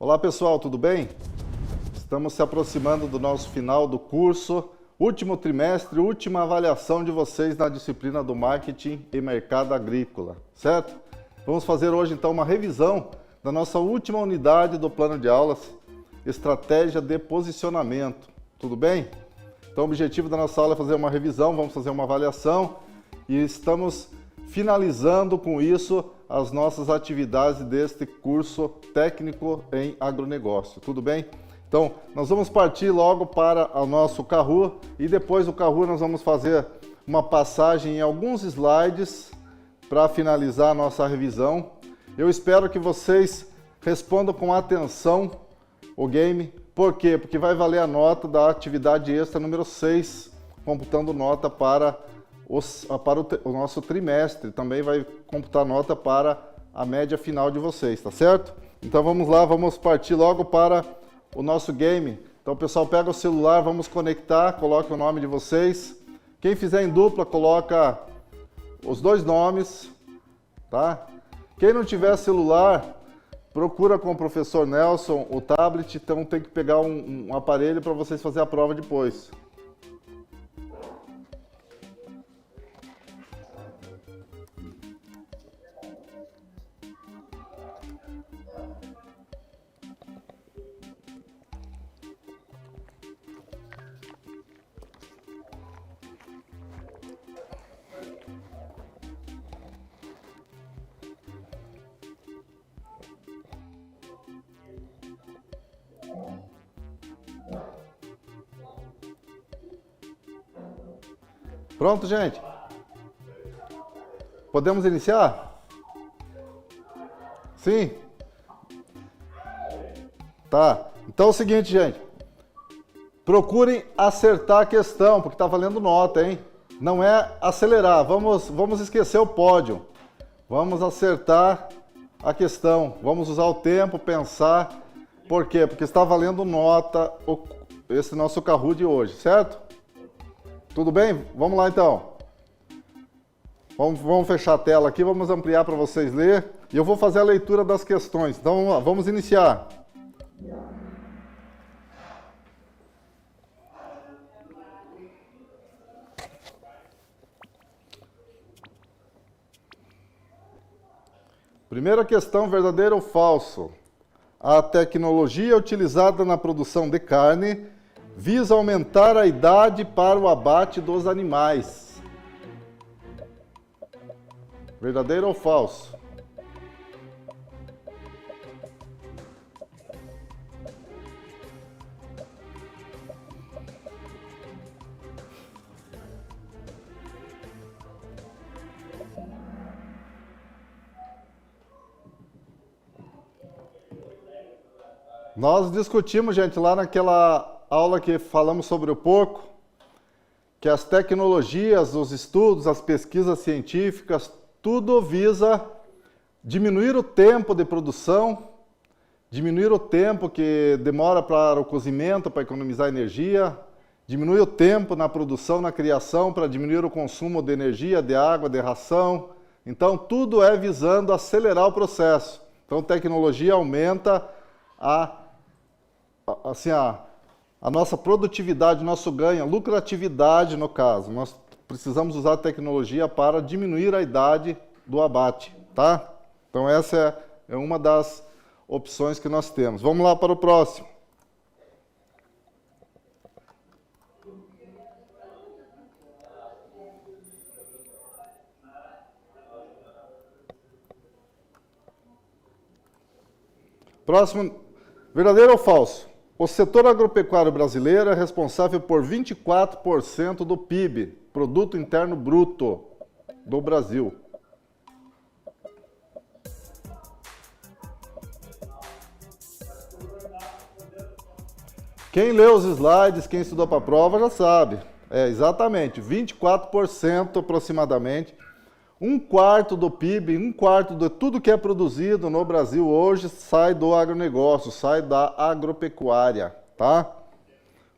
Olá pessoal, tudo bem? Estamos se aproximando do nosso final do curso, último trimestre, última avaliação de vocês na disciplina do Marketing e Mercado Agrícola, certo? Vamos fazer hoje então uma revisão da nossa última unidade do plano de aulas, Estratégia de Posicionamento, tudo bem? Então o objetivo da nossa aula é fazer uma revisão, vamos fazer uma avaliação e estamos finalizando com isso as nossas atividades deste curso técnico em agronegócio, tudo bem? Então, nós vamos partir logo para o nosso Kahoot e depois do Kahoot nós vamos fazer uma passagem em alguns slides para finalizar a nossa revisão. Eu espero que vocês respondam com atenção o game. Por quê? Porque vai valer a nota da atividade extra número 6, computando nota para o nosso trimestre. Também vai computar nota para a média final de vocês, tá certo? Então vamos lá, vamos partir logo para o nosso game. Então pessoal, pega o celular, vamos conectar, coloque o nome de vocês. Quem fizer em dupla, coloca os dois nomes, tá? Quem não tiver celular, procura com o professor Nelson o tablet, então tem que pegar um aparelho para vocês fazerem a prova depois. Pronto, gente? Podemos iniciar? Sim? Tá. Então é o seguinte, gente. Procurem acertar a questão, porque tá valendo nota, hein? Não é acelerar. Vamos esquecer o pódio. Vamos acertar a questão. Vamos usar o tempo, pensar. Por quê? Porque está valendo nota esse nosso Kahoot de hoje, certo? Tudo bem? Vamos lá então. Vamos fechar a tela aqui, vamos ampliar para vocês lerem. E eu vou fazer a leitura das questões. Então vamos lá, vamos iniciar. Primeira questão, verdadeiro ou falso? A tecnologia utilizada na produção de carne visa aumentar a idade para o abate dos animais. Verdadeiro ou falso? Nós discutimos, gente, lá naquela aula que falamos sobre o porco, que as tecnologias, os estudos, as pesquisas científicas, tudo visa diminuir o tempo de produção, diminuir o tempo que demora para o cozimento, para economizar energia, diminuir o tempo na produção, na criação, para diminuir o consumo de energia, de água, de ração. Então, tudo é visando acelerar o processo. Então, tecnologia aumenta a nossa produtividade, o nosso ganho, a lucratividade no caso. Nós precisamos usar a tecnologia para diminuir a idade do abate, tá? Então essa é uma das opções que nós temos. Vamos lá para o próximo. Próximo, verdadeiro ou falso? O setor agropecuário brasileiro é responsável por 24% do PIB, Produto Interno Bruto, do Brasil. Quem leu os slides, quem estudou para a prova já sabe. É exatamente 24% aproximadamente. Um quarto do PIB, um quarto de tudo que é produzido no Brasil hoje sai do agronegócio, sai da agropecuária, tá?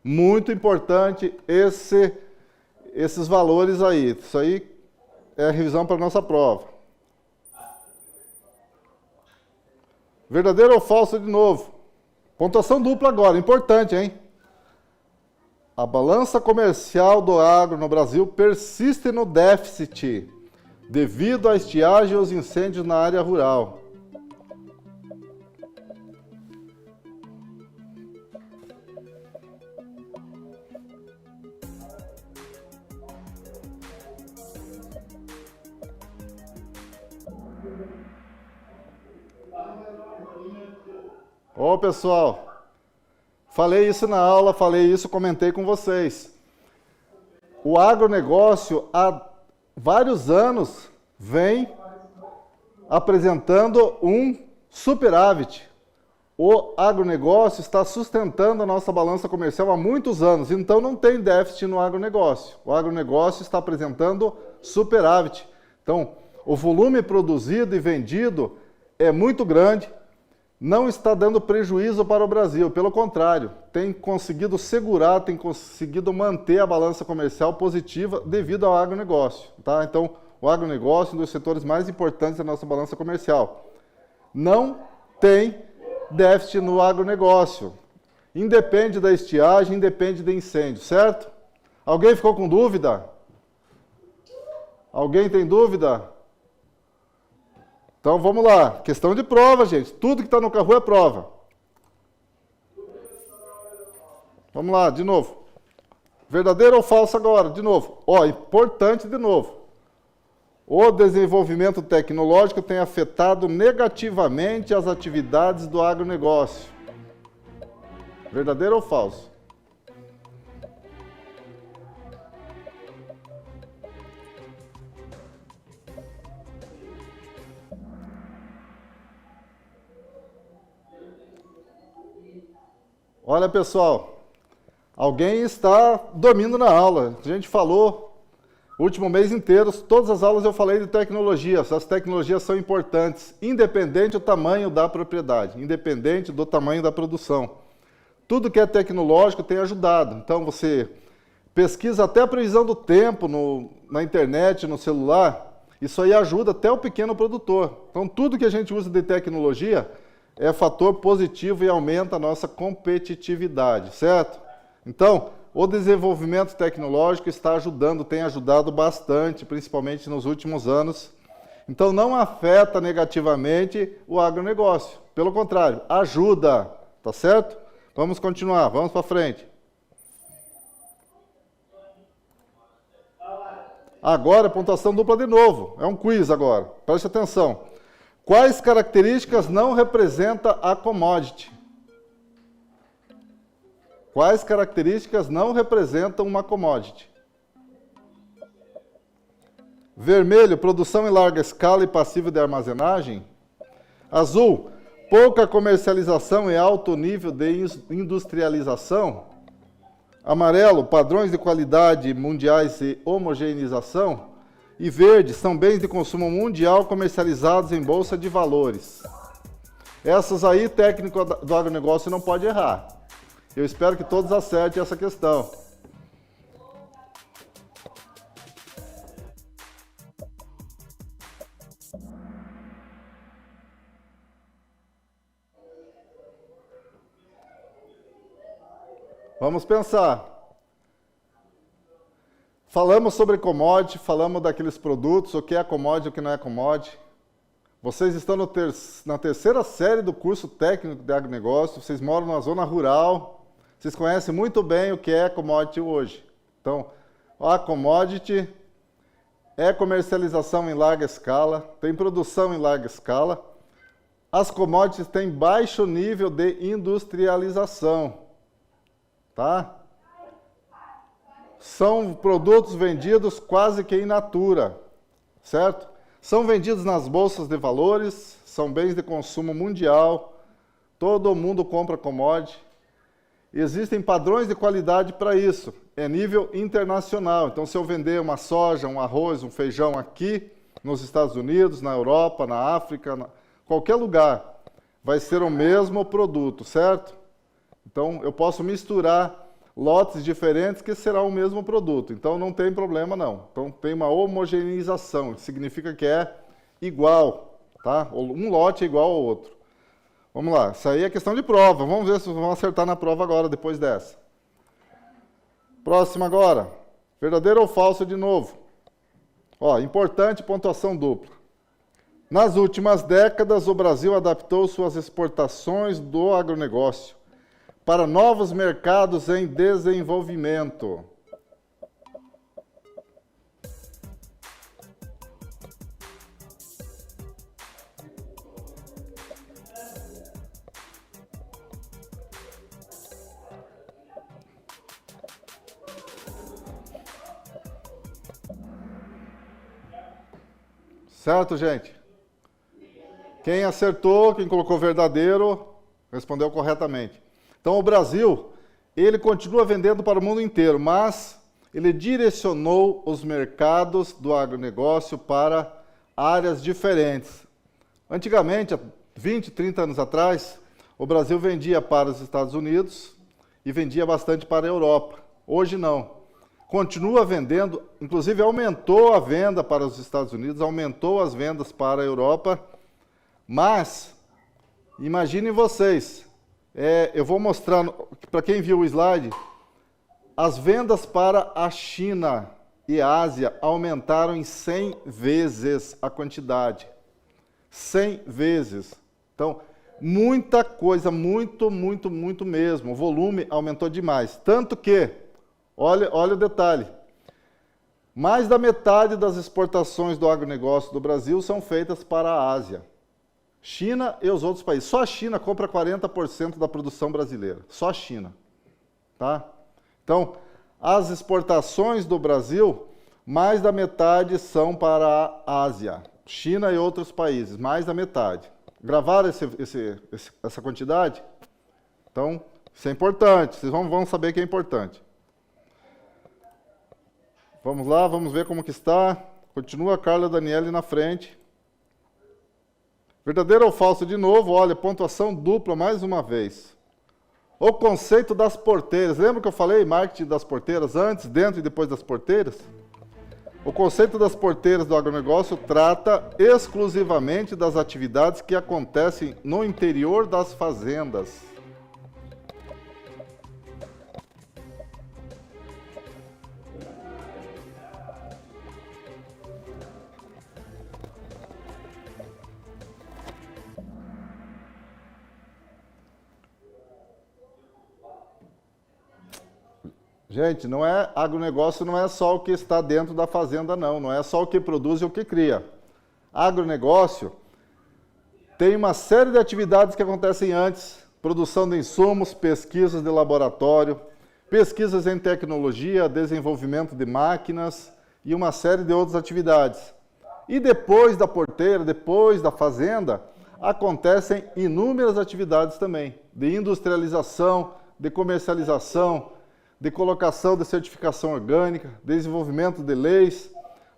Muito importante esses valores aí. Isso aí é a revisão para a nossa prova. Verdadeiro ou falso de novo? Pontuação dupla agora, importante, hein? A balança comercial do agro no Brasil persiste no déficit devido à estiagem e aos incêndios na área rural. Ô pessoal, falei isso na aula, comentei com vocês. O agronegócio há vários anos vem apresentando um superávit. O agronegócio está sustentando a nossa balança comercial há muitos anos, então não tem déficit no agronegócio. O agronegócio está apresentando superávit. Então, o volume produzido e vendido é muito grande, não está dando prejuízo para o Brasil, pelo contrário, tem conseguido segurar, tem conseguido manter a balança comercial positiva devido ao agronegócio. Tá? Então, o agronegócio é um dos setores mais importantes da nossa balança comercial. Não tem déficit no agronegócio. Independe da estiagem, independe de incêndio, certo? Alguém ficou com dúvida? Alguém tem dúvida? Então vamos lá, questão de prova, gente. Tudo que está no Kahoot é prova. Vamos lá, de novo. Verdadeiro ou falso agora? De novo. Ó, importante de novo. O desenvolvimento tecnológico tem afetado negativamente as atividades do agronegócio. Verdadeiro ou falso? Olha, pessoal, alguém está dormindo na aula. A gente falou o último mês inteiro, todas as aulas eu falei de tecnologia. As tecnologias são importantes, independente do tamanho da propriedade, independente do tamanho da produção. Tudo que é tecnológico tem ajudado. Então, você pesquisa até a previsão do tempo na internet, no celular. Isso aí ajuda até o pequeno produtor. Então, tudo que a gente usa de tecnologia é fator positivo e aumenta a nossa competitividade, certo? Então, o desenvolvimento tecnológico está ajudando, tem ajudado bastante, principalmente nos últimos anos. Então, não afeta negativamente o agronegócio. Pelo contrário, ajuda, tá certo? Vamos continuar, vamos para frente. Agora, pontuação dupla de novo. É um quiz agora, preste atenção. Quais características não representa a commodity? Quais características não representam uma commodity? Vermelho, produção em larga escala e passivo de armazenagem. Azul, pouca comercialização e alto nível de industrialização. Amarelo, padrões de qualidade mundiais e homogeneização. E verde, são bens de consumo mundial comercializados em bolsa de valores. Essas aí, técnico do agronegócio não pode errar. Eu espero que todos acertem essa questão. Vamos pensar. Falamos sobre commodity, falamos daqueles produtos, o que é commodity, o que não é commodity. Vocês estão na terceira série do curso técnico de agronegócio, vocês moram na zona rural, vocês conhecem muito bem o que é commodity hoje. Então, a commodity é comercialização em larga escala, tem produção em larga escala. As commodities têm baixo nível de industrialização, tá? São produtos vendidos quase que in natura, certo? São vendidos nas bolsas de valores, são bens de consumo mundial, todo mundo compra commodity. Existem padrões de qualidade para isso, é nível internacional. Então, se eu vender uma soja, um arroz, um feijão aqui, nos Estados Unidos, na Europa, na África, qualquer lugar, vai ser o mesmo produto, certo? Então, eu posso misturar lotes diferentes que serão o mesmo produto. Então, não tem problema, não. Então, tem uma homogeneização, que significa que é igual, tá? Um lote é igual ao outro. Vamos lá, isso aí é questão de prova. Vamos ver se vão acertar na prova agora, depois dessa. Próxima agora. Verdadeiro ou falso de novo? Ó, importante pontuação dupla. Nas últimas décadas, o Brasil adaptou suas exportações do agronegócio para novos mercados em desenvolvimento. Certo, gente? Quem acertou, quem colocou verdadeiro, respondeu corretamente. Então, o Brasil, ele continua vendendo para o mundo inteiro, mas ele direcionou os mercados do agronegócio para áreas diferentes. Antigamente, há 20, 30 anos atrás, o Brasil vendia para os Estados Unidos e vendia bastante para a Europa. Hoje não. Continua vendendo, inclusive aumentou a venda para os Estados Unidos, aumentou as vendas para a Europa, mas imaginem vocês, eu vou mostrar, para quem viu o slide, as vendas para a China e a Ásia aumentaram em 100 vezes a quantidade. 100 vezes. Então, muita coisa, muito mesmo. O volume aumentou demais. Tanto que, olha o detalhe, mais da metade das exportações do agronegócio do Brasil são feitas para a Ásia. China e os outros países. Só a China compra 40% da produção brasileira. Só a China. Tá? Então, as exportações do Brasil, mais da metade são para a Ásia. China e outros países, mais da metade. Gravaram essa quantidade? Então, isso é importante. Vocês vão saber que é importante. Vamos lá, vamos ver como que está. Continua a Carla Daniele na frente. Verdadeiro ou falso de novo? Olha, pontuação dupla mais uma vez. O conceito das porteiras. Lembra que eu falei marketing das porteiras antes, dentro e depois das porteiras? O conceito das porteiras do agronegócio trata exclusivamente das atividades que acontecem no interior das fazendas. Gente, agronegócio não é só o que está dentro da fazenda, não é só o que produz e o que cria. Agronegócio tem uma série de atividades que acontecem antes, produção de insumos, pesquisas de laboratório, pesquisas em tecnologia, desenvolvimento de máquinas e uma série de outras atividades. E depois da porteira, depois da fazenda, acontecem inúmeras atividades também, de industrialização, de comercialização, de colocação de certificação orgânica, desenvolvimento de leis,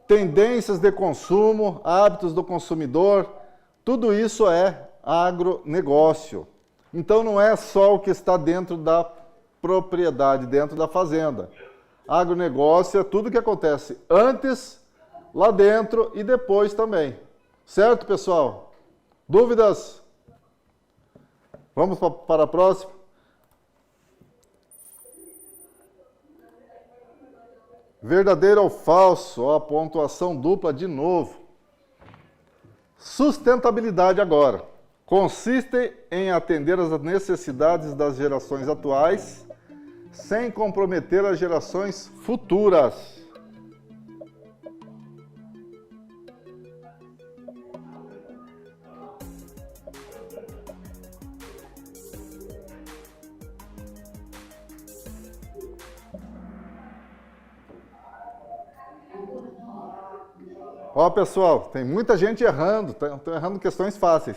tendências de consumo, hábitos do consumidor, tudo isso é agronegócio. Então não é só o que está dentro da propriedade, dentro da fazenda. Agronegócio é tudo que acontece antes, lá dentro e depois também. Certo, pessoal? Dúvidas? Vamos para a próxima? Verdadeiro ou falso? Ó, pontuação dupla de novo. Sustentabilidade agora. Consiste em atender às necessidades das gerações atuais sem comprometer as gerações futuras. Ó, pessoal, tem muita gente errando, estão errando questões fáceis.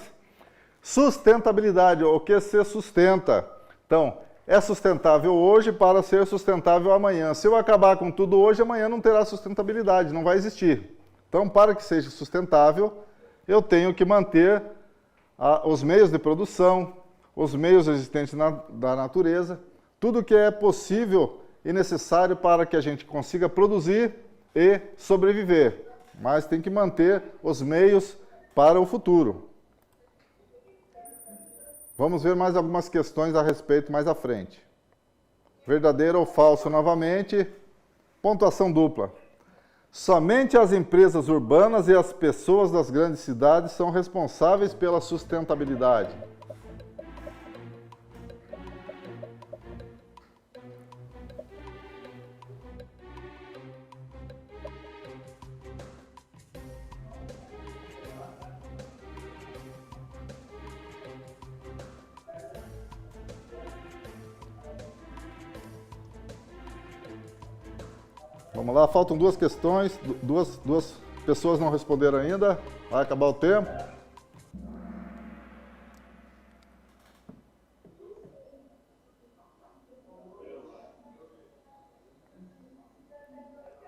Sustentabilidade, o que se sustenta? Então, é sustentável hoje para ser sustentável amanhã. Se eu acabar com tudo hoje, amanhã não terá sustentabilidade, não vai existir. Então, para que seja sustentável, eu tenho que manter os meios de produção, os meios existentes da natureza, tudo que é possível e necessário para que a gente consiga produzir e sobreviver. Mas tem que manter os meios para o futuro. Vamos ver mais algumas questões a respeito mais à frente. Verdadeiro ou falso novamente. Pontuação dupla. Somente as empresas urbanas e as pessoas das grandes cidades são responsáveis pela sustentabilidade. Vamos lá, faltam duas questões, duas pessoas não responderam ainda, vai acabar o tempo.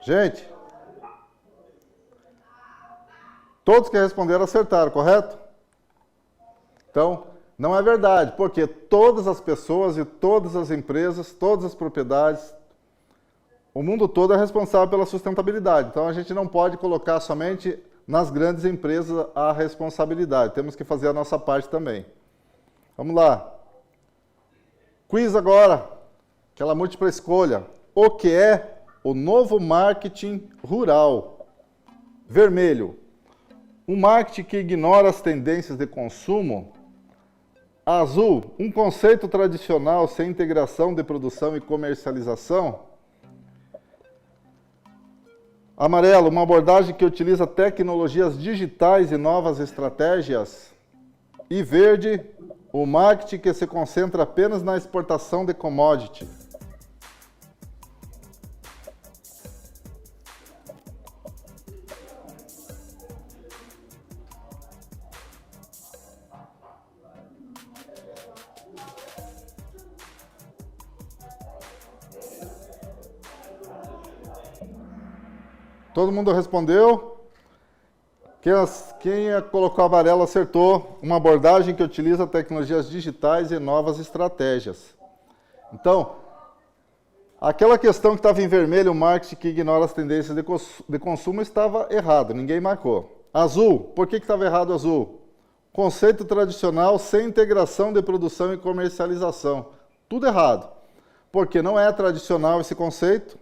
Gente, todos que responderam acertaram, correto? Então, não é verdade, porque todas as pessoas e todas as empresas, todas as propriedades, o mundo todo é responsável pela sustentabilidade. Então, a gente não pode colocar somente nas grandes empresas a responsabilidade. Temos que fazer a nossa parte também. Vamos lá. Quiz agora. Aquela múltipla escolha. O que é o novo marketing rural? Vermelho. Um marketing que ignora as tendências de consumo. Azul. Um conceito tradicional sem integração de produção e comercialização. Amarelo, uma abordagem que utiliza tecnologias digitais e novas estratégias. E verde, o marketing que se concentra apenas na exportação de commodity. Todo mundo respondeu? Quem colocou amarelo acertou. Uma abordagem que utiliza tecnologias digitais e novas estratégias. Então, aquela questão que estava em vermelho, o marketing que ignora as tendências de consumo, estava errado, ninguém marcou. Azul, por que estava errado azul? Conceito tradicional sem integração de produção e comercialização. Tudo errado, porque não é tradicional esse conceito,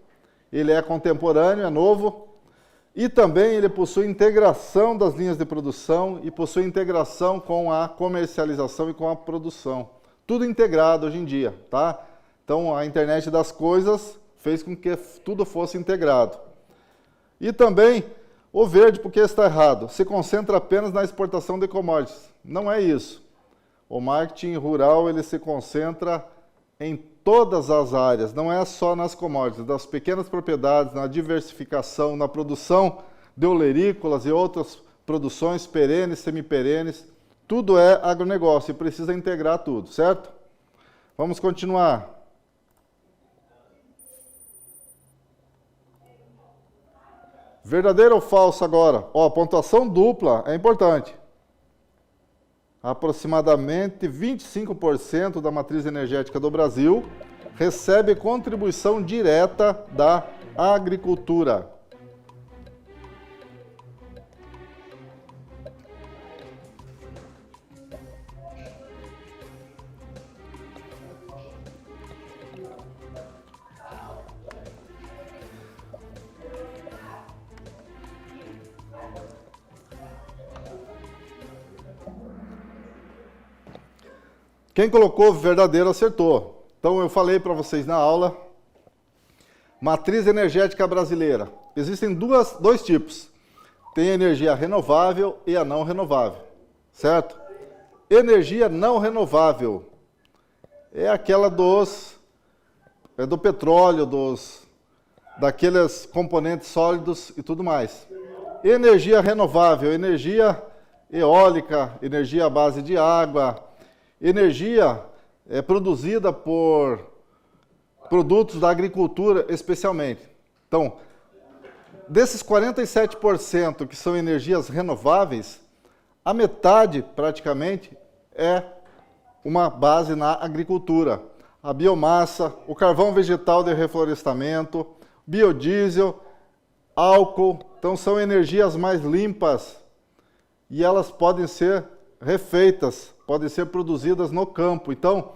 ele é contemporâneo, é novo, e também ele possui integração das linhas de produção e possui integração com a comercialização e com a produção. Tudo integrado hoje em dia, tá? Então, a internet das coisas fez com que tudo fosse integrado. E também, o verde, porque está errado, se concentra apenas na exportação de commodities. Não é isso. O marketing rural, ele se concentra em todas as áreas, não é só nas commodities, das pequenas propriedades, na diversificação, na produção de olerícolas e outras produções perenes, semiperenes, tudo é agronegócio e precisa integrar tudo, certo? Vamos continuar. Verdadeiro ou falso agora? Ó, pontuação dupla é importante. Aproximadamente 25% da matriz energética do Brasil recebe contribuição direta da agricultura. Quem colocou verdadeiro acertou. Então eu falei para vocês na aula, matriz energética brasileira. Existem dois tipos. Tem a energia renovável e a não renovável, certo? Energia não renovável é aquela do petróleo, daqueles componentes sólidos e tudo mais. Energia renovável, energia eólica, energia à base de água, energia produzida por produtos da agricultura especialmente. Então, desses 47% que são energias renováveis, a metade praticamente é uma base na agricultura. A biomassa, o carvão vegetal de reflorestamento, biodiesel, álcool, então são energias mais limpas e elas podem ser refeitas, podem ser produzidas no campo. Então,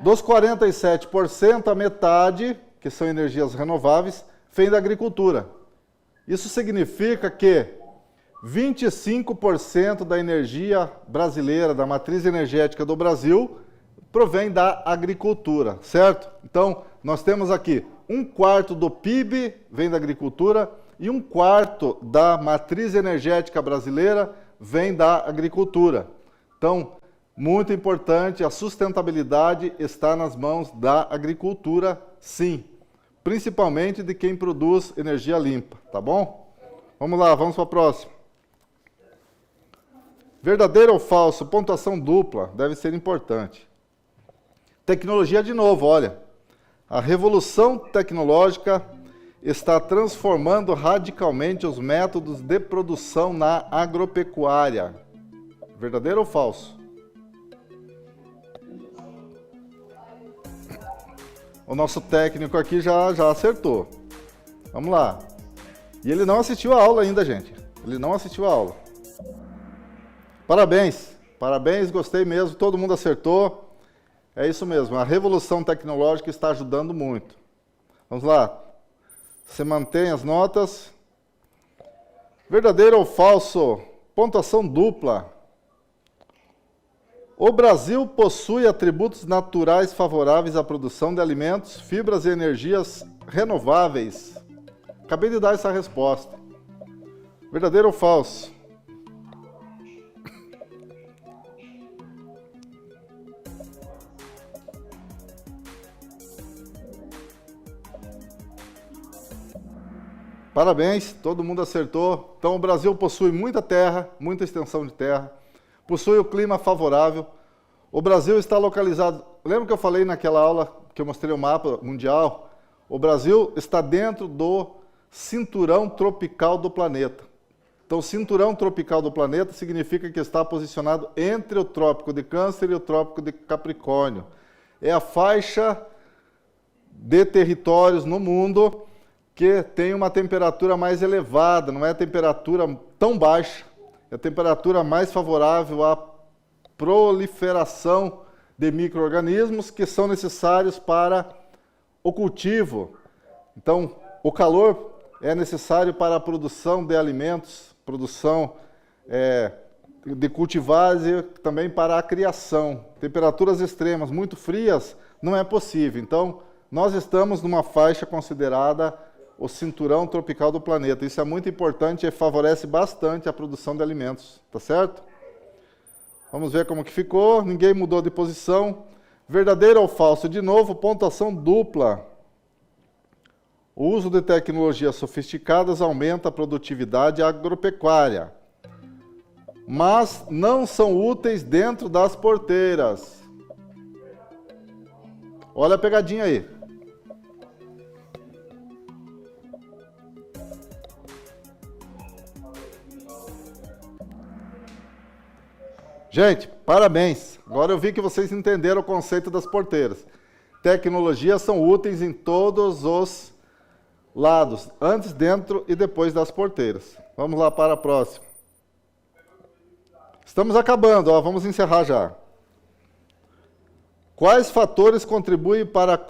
dos 47%, a metade, que são energias renováveis, vem da agricultura. Isso significa que 25% da energia brasileira, da matriz energética do Brasil, provém da agricultura, certo? Então, nós temos aqui 1/4 do PIB vem da agricultura e 1/4 da matriz energética brasileira vem da agricultura. Então, muito importante, a sustentabilidade está nas mãos da agricultura, sim. Principalmente de quem produz energia limpa, tá bom? Vamos lá, vamos para a próxima. Verdadeiro ou falso? Pontuação dupla, deve ser importante. Tecnologia de novo, olha. A revolução tecnológica está transformando radicalmente os métodos de produção na agropecuária. Verdadeiro ou falso? O nosso técnico aqui já acertou. Vamos lá. E ele não assistiu a aula ainda, gente. Ele não assistiu a aula. Parabéns. Parabéns, gostei mesmo. Todo mundo acertou. É isso mesmo. A revolução tecnológica está ajudando muito. Vamos lá. Você mantém as notas. Verdadeiro ou falso? Pontuação dupla. O Brasil possui atributos naturais favoráveis à produção de alimentos, fibras e energias renováveis. Acabei de dar essa resposta. Verdadeiro ou falso? Parabéns, todo mundo acertou. Então, o Brasil possui muita terra, muita extensão de terra, possui o clima favorável. O Brasil está localizado... Lembra que eu falei naquela aula que eu mostrei o mapa mundial? O Brasil está dentro do cinturão tropical do planeta. Então, o cinturão tropical do planeta significa que está posicionado entre o Trópico de Câncer e o Trópico de Capricórnio. É a faixa de territórios no mundo que tem uma temperatura mais elevada, não é a temperatura tão baixa, é a temperatura mais favorável à proliferação de micro-organismos que são necessários para o cultivo. Então, o calor é necessário para a produção de alimentos, produção de cultivares e também para a criação. Temperaturas extremas, muito frias, não é possível. Então, nós estamos numa faixa considerada o cinturão tropical do planeta. Isso é muito importante e favorece bastante a produção de alimentos, tá certo? Vamos ver como que ficou. Ninguém mudou de posição. Verdadeiro ou falso? De novo, pontuação dupla. O uso de tecnologias sofisticadas aumenta a produtividade agropecuária, mas não são úteis dentro das porteiras. Olha a pegadinha aí. Gente, parabéns! Agora eu vi que vocês entenderam o conceito das porteiras. Tecnologias são úteis em todos os lados, antes, dentro e depois das porteiras. Vamos lá para a próxima. Estamos acabando, ó, vamos encerrar já. Quais fatores contribuem para a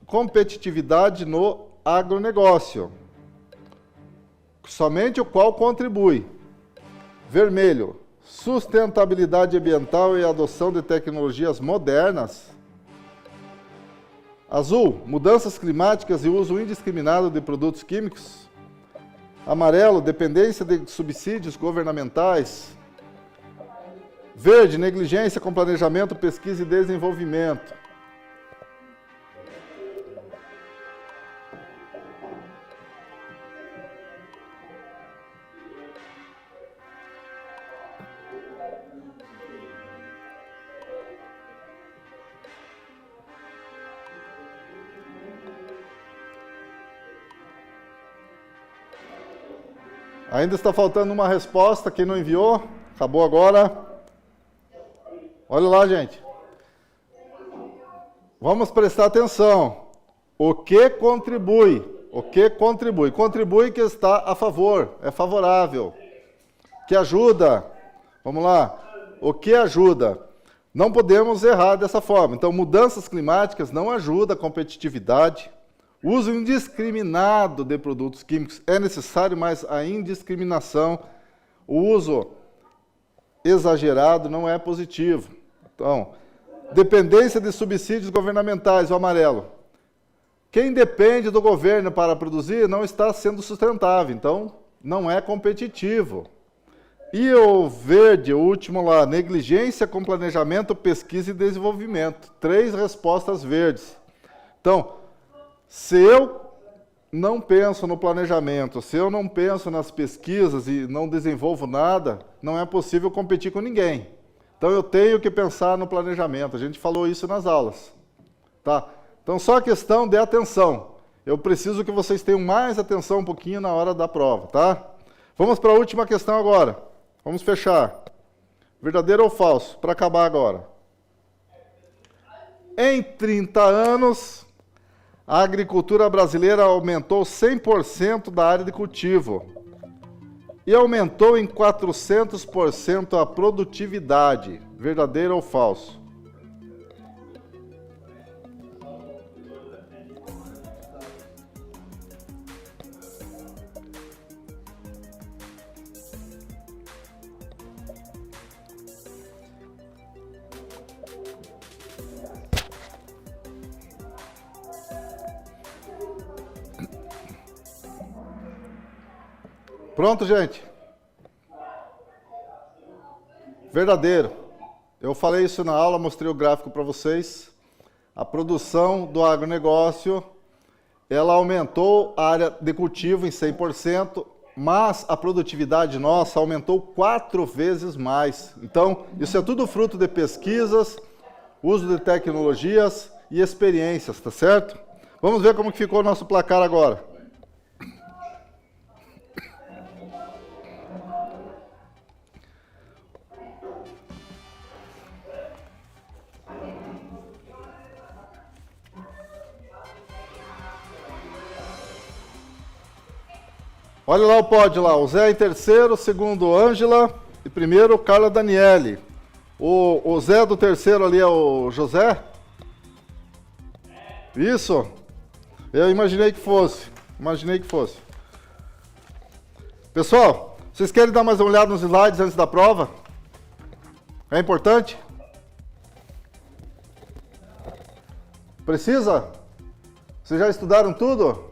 competitividade no agronegócio? Somente o qual contribui. Vermelho. Sustentabilidade ambiental e adoção de tecnologias modernas. Azul, mudanças climáticas e uso indiscriminado de produtos químicos. Amarelo, dependência de subsídios governamentais. Verde, negligência com planejamento, pesquisa e desenvolvimento. Ainda está faltando uma resposta, quem não enviou, acabou agora. Olha lá, gente. Vamos prestar atenção. O que contribui? O que contribui? Contribui que está a favor, é favorável. Que ajuda. Vamos lá. o que ajuda? Não podemos errar dessa forma. Então, mudanças climáticas não ajudam a competitividade. O uso indiscriminado de produtos químicos é necessário, mas a indiscriminação, o uso exagerado não é positivo. Então, dependência de subsídios governamentais, o amarelo. Quem depende do governo para produzir não está sendo sustentável, então não é competitivo. E o verde, o último lá, negligência com planejamento, pesquisa e desenvolvimento. 3 respostas verdes. Então, se eu não penso no planejamento, se eu não penso nas pesquisas e não desenvolvo nada, não é possível competir com ninguém. Então eu tenho que pensar no planejamento. A gente falou isso nas aulas. Tá? Então só a questão de atenção. Eu preciso que vocês tenham mais atenção um pouquinho na hora da prova, tá? Vamos para a última questão agora. Vamos fechar. Verdadeiro ou falso? Para acabar agora. Em 30 anos, a agricultura brasileira aumentou 100% da área de cultivo e aumentou em 400% a produtividade. Verdadeiro ou falso? Pronto, gente? Verdadeiro. Eu falei isso na aula, mostrei o gráfico para vocês. A produção do agronegócio, ela aumentou a área de cultivo em 100%, mas a produtividade nossa aumentou 4 vezes mais. Então, isso é tudo fruto de pesquisas, uso de tecnologias e experiências, tá certo? Vamos ver como que ficou o nosso placar agora. Olha lá o pódio lá, o Zé em terceiro, segundo Ângela e primeiro Carla Daniele. O Zé do terceiro ali é o José? Isso? Eu imaginei que fosse. Pessoal, vocês querem dar mais uma olhada nos slides antes da prova? É importante? Precisa? Vocês já estudaram tudo?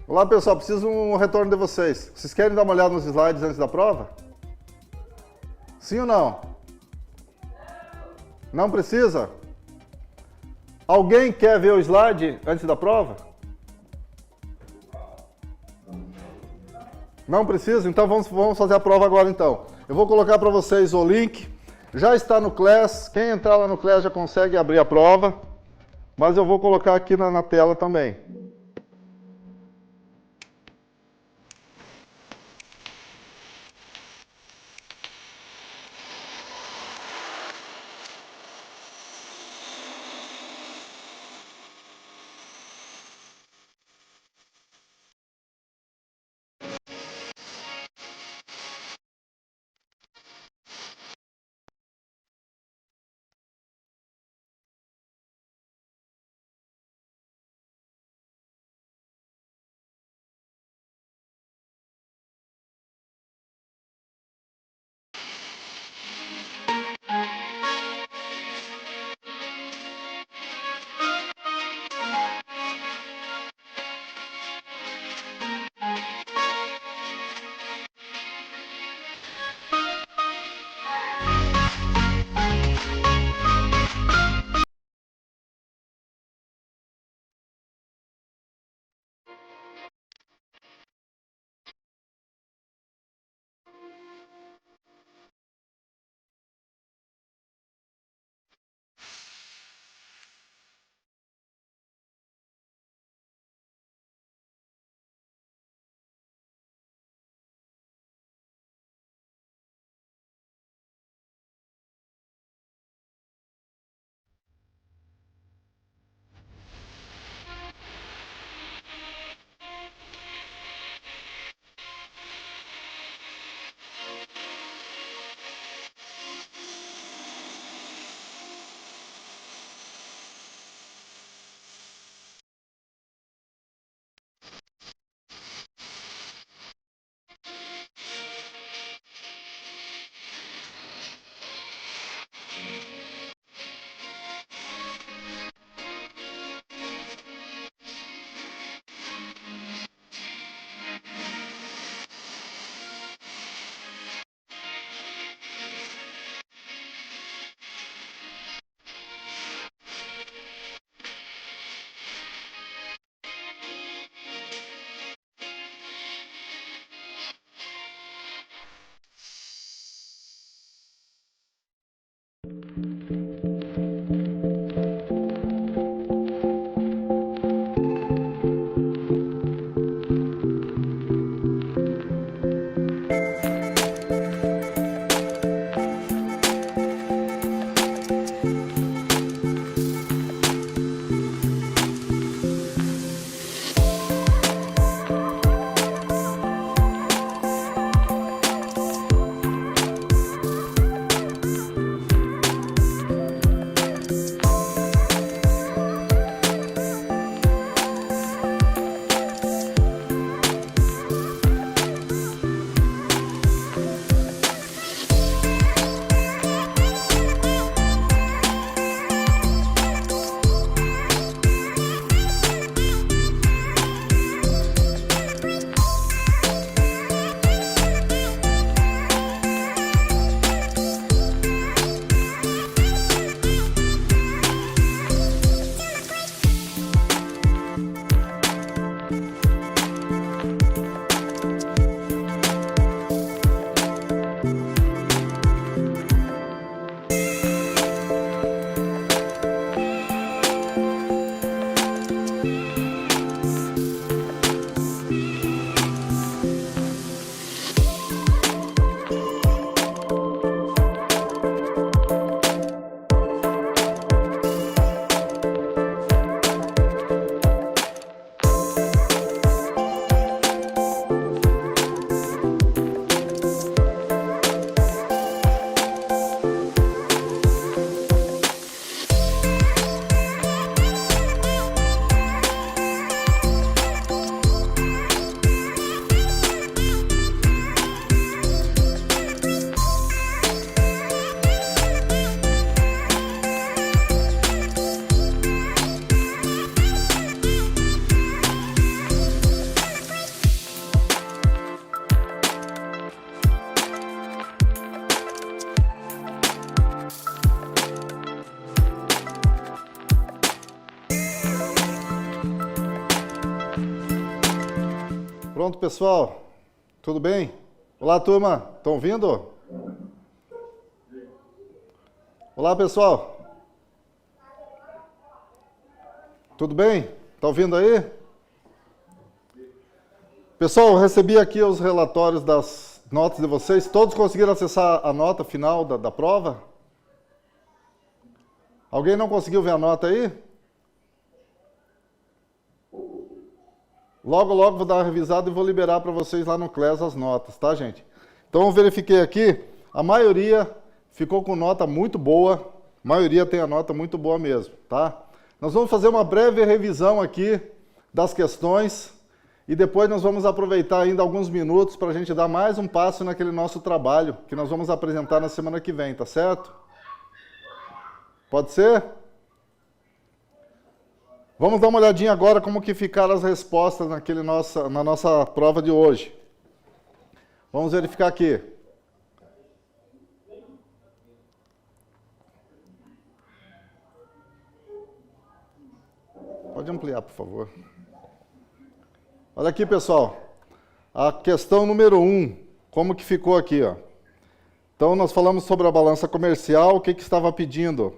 Olá, pessoal, preciso um retorno de vocês. Vocês querem dar uma olhada nos slides antes da prova? Sim ou não? Não precisa? Alguém quer ver o slide antes da prova? Não precisa? Então vamos fazer a prova agora então. Eu vou colocar para vocês o link. Já está no Class. Quem entrar lá no Class já consegue abrir a prova. Mas eu vou colocar aqui na tela também. Pronto, pessoal? Tudo bem? Olá, turma. Estão ouvindo? Olá, pessoal. Tudo bem? Está ouvindo aí? Pessoal, eu recebi aqui os relatórios das notas de vocês. Todos conseguiram acessar a nota final da prova? Alguém não conseguiu ver a nota aí? Logo, logo vou dar uma revisada e vou liberar para vocês lá no CLES as notas, tá, gente? Então, eu verifiquei aqui, a maioria ficou com nota muito boa, a maioria tem a nota muito boa mesmo, tá? Nós vamos fazer uma breve revisão aqui das questões e depois nós vamos aproveitar ainda alguns minutos para a gente dar mais um passo naquele nosso trabalho que nós vamos apresentar na semana que vem, tá certo? Pode ser? Vamos dar uma olhadinha agora como que ficaram as respostas na nossa prova de hoje. Vamos verificar aqui. Pode ampliar, por favor. Olha aqui, pessoal. A questão número 1, como que ficou aqui, ó. Então, nós falamos sobre a balança comercial, o que estava pedindo.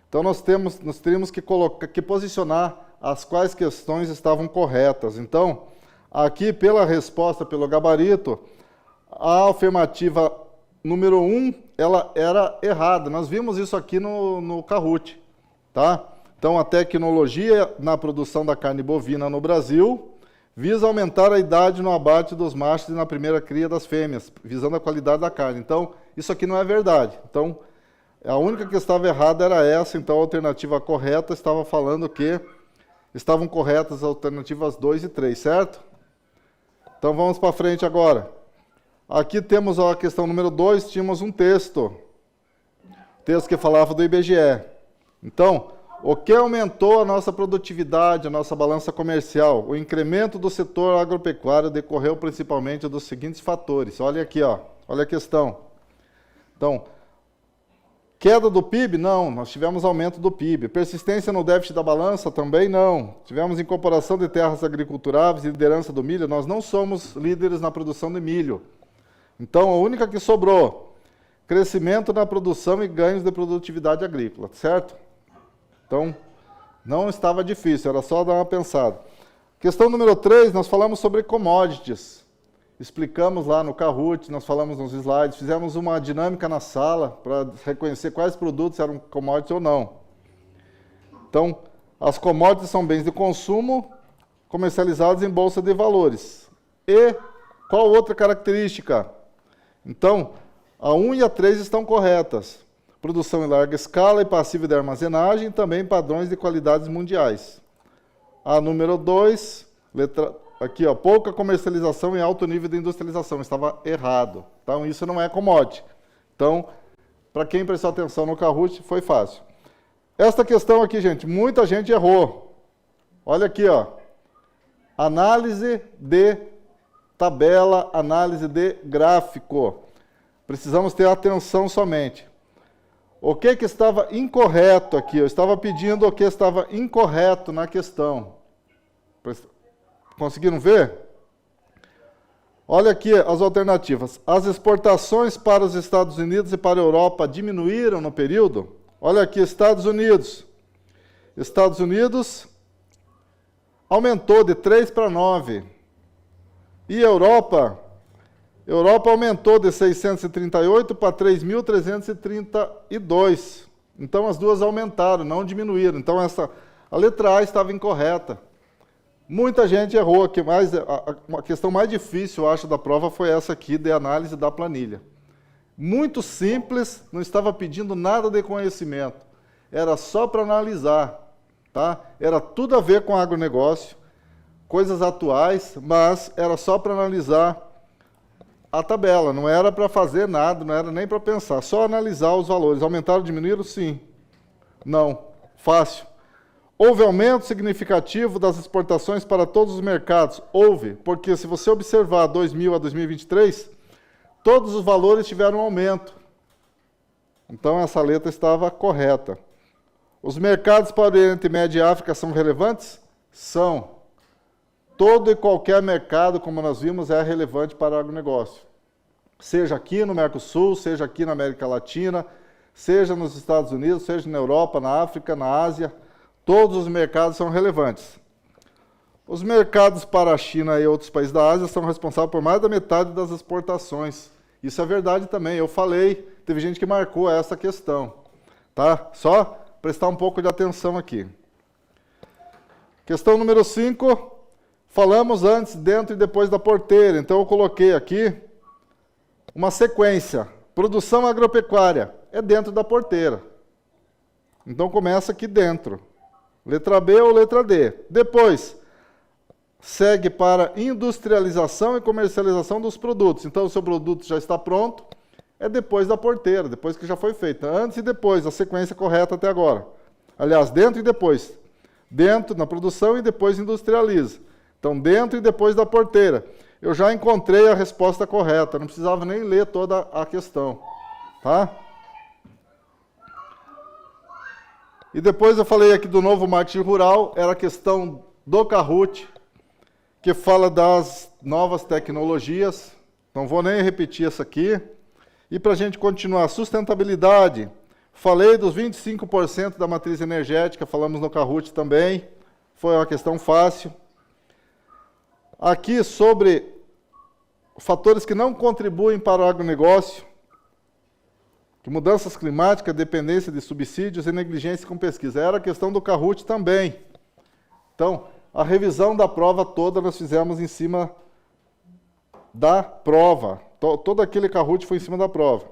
Então, nós teríamos que posicionar as quais questões estavam corretas. Então, aqui pela resposta, pelo gabarito, a afirmativa número 1, ela era errada. Nós vimos isso aqui no Kahoot, tá? Então, a tecnologia na produção da carne bovina no Brasil visa aumentar a idade no abate dos machos e na primeira cria das fêmeas, visando a qualidade da carne. Então, isso aqui não é verdade. Então, a única que estava errada era essa. Então, a alternativa correta estava falando que estavam corretas as alternativas 2 e 3, certo? Então, vamos para frente agora. Aqui temos a questão número 2, tínhamos um texto. Texto que falava do IBGE. Então, o que aumentou a nossa produtividade, a nossa balança comercial? O incremento do setor agropecuário decorreu principalmente dos seguintes fatores. Olha aqui, ó. Olha a questão. Então, queda do PIB? Não, nós tivemos aumento do PIB. Persistência no déficit da balança? Também não. Tivemos incorporação de terras agriculturáveis e liderança do milho? Nós não somos líderes na produção de milho. Então, a única que sobrou, crescimento na produção e ganhos de produtividade agrícola, certo? Então, não estava difícil, era só dar uma pensada. Questão número 3, nós falamos sobre commodities. Explicamos lá no Kahoot, nós falamos nos slides, fizemos uma dinâmica na sala para reconhecer quais produtos eram commodities ou não. Então, as commodities são bens de consumo comercializados em bolsa de valores. E qual outra característica? Então, a 1 e a 3 estão corretas. Produção em larga escala e passiva de armazenagem, também padrões de qualidades mundiais. A número 2, aqui, ó, pouca comercialização e alto nível de industrialização, estava errado. Então, isso não é commodity. Então, para quem prestou atenção no Kahoot, foi fácil. Esta questão aqui, gente, muita gente errou. Olha aqui, ó. Análise de tabela, análise de gráfico. Precisamos ter atenção somente. O que estava incorreto aqui? Eu estava pedindo o que estava incorreto na questão. Conseguiram ver? Olha aqui as alternativas. As exportações para os Estados Unidos e para a Europa diminuíram no período? Olha aqui, Estados Unidos. Estados Unidos aumentou de 3 para 9. E Europa aumentou de 638 para 3.332. Então as duas aumentaram, não diminuíram. Então a letra A estava incorreta. Muita gente errou aqui, mas a questão mais difícil, eu acho, da prova foi essa aqui, de análise da planilha. Muito simples, não estava pedindo nada de conhecimento. Era só para analisar, tá? Era tudo a ver com agronegócio, coisas atuais, mas era só para analisar a tabela, não era para fazer nada, não era nem para pensar, só analisar os valores. Aumentaram, diminuíram? Sim. Não. Fácil. Houve aumento significativo das exportações para todos os mercados? Houve, porque se você observar 2000 a 2023, todos os valores tiveram aumento. Então essa letra estava correta. Os mercados para o Oriente Médio e África são relevantes? São. Todo e qualquer mercado, como nós vimos, é relevante para o agronegócio. Seja aqui no Mercosul, seja aqui na América Latina, seja nos Estados Unidos, seja na Europa, na África, na Ásia, todos os mercados são relevantes. Os mercados para a China e outros países da Ásia são responsáveis por mais da metade das exportações. Isso é verdade também, eu falei, teve gente que marcou essa questão. Tá? Só prestar um pouco de atenção aqui. Questão número 5. Falamos antes, dentro e depois da porteira. Então eu coloquei aqui uma sequência. Produção agropecuária é dentro da porteira. Então começa aqui dentro. Letra B ou letra D. Depois, segue para industrialização e comercialização dos produtos. Então o seu produto já está pronto, é depois da porteira, depois que já foi feita. Antes e depois, a sequência correta até agora. Aliás, dentro e depois. Dentro, na produção e depois industrializa. Então, dentro e depois da porteira. Eu já encontrei a resposta correta, não precisava nem ler toda a questão. Tá? E depois eu falei aqui do novo marketing rural, era a questão do Kahoot, que fala das novas tecnologias. Não vou nem repetir essa aqui. E para a gente continuar, sustentabilidade. Falei dos 25% da matriz energética, falamos no Kahoot também. Foi uma questão fácil. Aqui sobre fatores que não contribuem para o agronegócio, que mudanças climáticas, dependência de subsídios e negligência com pesquisa. Era a questão do Kahoot também. Então, a revisão da prova toda nós fizemos em cima da prova. Todo aquele Kahoot foi em cima da prova.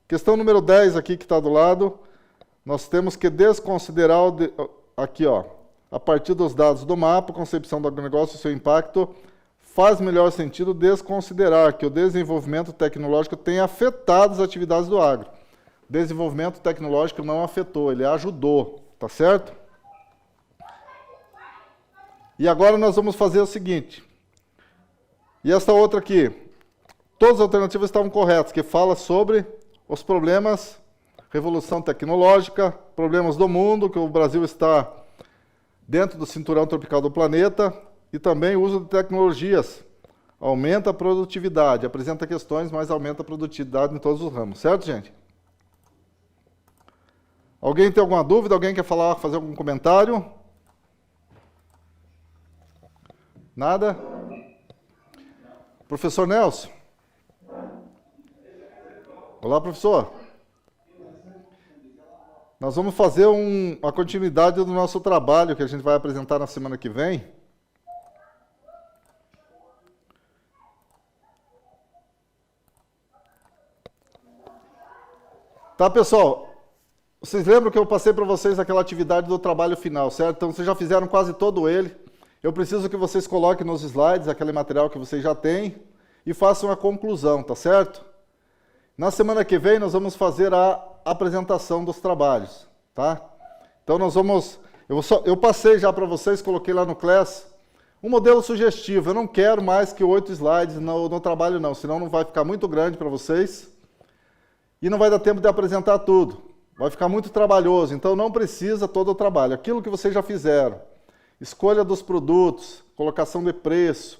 Questão número 10 aqui que está do lado, nós temos que desconsiderar, aqui ó, a partir dos dados do mapa, concepção do agronegócio e seu impacto, faz melhor sentido desconsiderar que o desenvolvimento tecnológico tem afetado as atividades do agro. Desenvolvimento tecnológico não afetou, ele ajudou, tá certo? E agora nós vamos fazer o seguinte. E essa outra aqui, todas as alternativas estavam corretas, que fala sobre os problemas, revolução tecnológica, problemas do mundo, que o Brasil está dentro do cinturão tropical do planeta, e também o uso de tecnologias. Aumenta a produtividade, apresenta questões, mas aumenta a produtividade em todos os ramos. Certo, gente? Alguém tem alguma dúvida? Alguém quer falar, fazer algum comentário? Nada? Professor Nelson? Olá, professor. Nós vamos fazer a continuidade do nosso trabalho que a gente vai apresentar na semana que vem. Tá, pessoal? Vocês lembram que eu passei para vocês aquela atividade do trabalho final, certo? Então, vocês já fizeram quase todo ele. Eu preciso que vocês coloquem nos slides aquele material que vocês já têm e façam a conclusão, tá certo? Na semana que vem, nós vamos fazer a apresentação dos trabalhos, tá? Então, nós vamos... Eu passei já para vocês, coloquei lá no Class, um modelo sugestivo. Eu não quero mais que 8 slides no trabalho, não, senão não vai ficar muito grande para vocês e não vai dar tempo de apresentar tudo. Vai ficar muito trabalhoso, então não precisa todo o trabalho. Aquilo que vocês já fizeram. escolha dos produtos, colocação de preço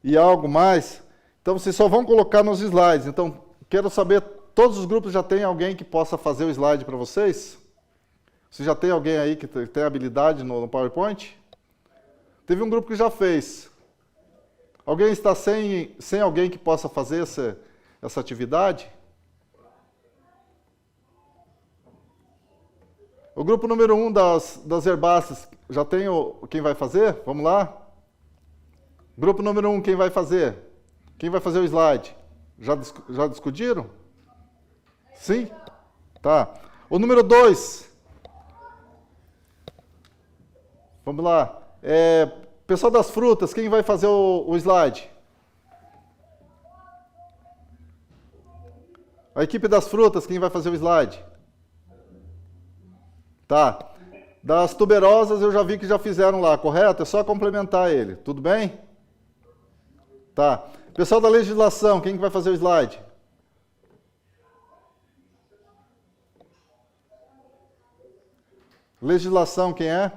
e algo mais. Então, vocês só vão colocar nos slides. Então, quero saber, todos os grupos já tem alguém que possa fazer o slide para vocês? Você já tem alguém aí que tem habilidade no PowerPoint? Teve um grupo que já fez. Alguém está sem alguém que possa fazer essa atividade? O grupo número 1 das herbáceas, já tem quem vai fazer? Vamos lá? Grupo número 1, quem vai fazer? Quem vai fazer o slide? Já discutiram? Sim? Tá. O número 2. Vamos lá. Pessoal das frutas, quem vai fazer o slide? A equipe das frutas, quem vai fazer o slide? Tá. Das tuberosas eu já vi que já fizeram lá, correto? É só complementar ele. Tudo bem? Tá. Pessoal da legislação, quem que vai fazer o slide? Legislação, quem é?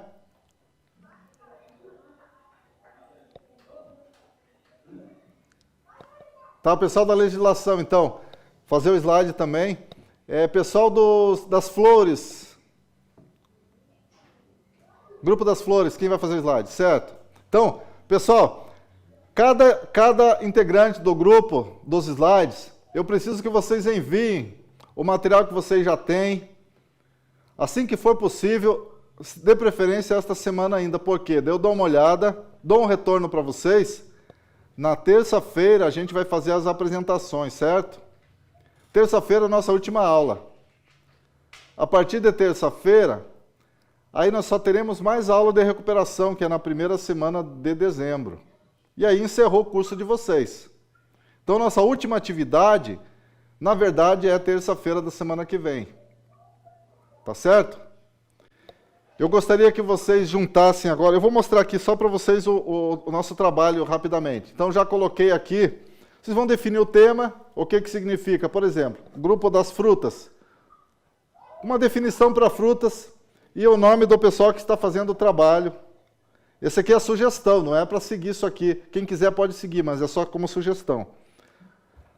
Tá, o pessoal da legislação, então, fazer o slide também. Pessoal das flores. Grupo das flores, quem vai fazer o slide? Certo? Então, pessoal, cada integrante do grupo dos slides, eu preciso que vocês enviem o material que vocês já têm, assim que for possível, de preferência esta semana ainda, porque eu dou uma olhada, dou um retorno para vocês. Na terça-feira a gente vai fazer as apresentações, certo? Terça-feira é a nossa última aula. A partir de terça-feira, aí nós só teremos mais aula de recuperação, que é na primeira semana de dezembro. E aí encerrou o curso de vocês. Então, nossa última atividade, na verdade, é terça-feira da semana que vem. Tá certo? Eu gostaria que vocês juntassem agora, eu vou mostrar aqui só para vocês o nosso trabalho rapidamente. Então, já coloquei aqui, vocês vão definir o tema, o que significa, por exemplo, grupo das frutas. Uma definição para frutas e o nome do pessoal que está fazendo o trabalho. Esse aqui é a sugestão, não é para seguir isso aqui. Quem quiser pode seguir, mas é só como sugestão.